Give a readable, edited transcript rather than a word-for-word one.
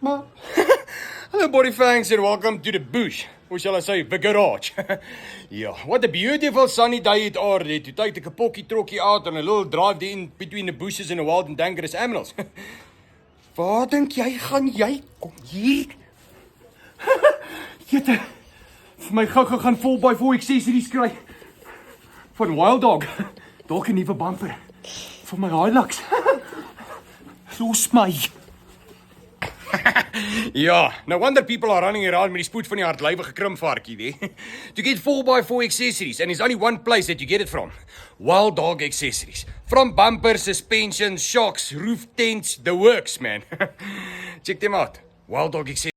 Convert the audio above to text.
Hello, body fangs, and welcome to the bush. Or shall I say, the garage. Yeah, what a beautiful sunny day it are there to take the kapokkie trokkie out on a little drive there in between the bushes and the wild and dangerous animals. Waar dink jy gaan jy? Kom hier. Jette, vir my gou gaan vol by voor ek accessories kry. Van Wild Dog. Dalk 'n nuwe bumper. Vir my Hilux. Los my. Ja, no wonder people are running around met die spoed van die hardlywige krimvarkie, nee. To get 4x4 accessories, and there's only one place that you get it from. Wild Dog Accessories. From bumper, suspension, shocks, roof tents, the works, man. Check them out. Wild Dog Accessories.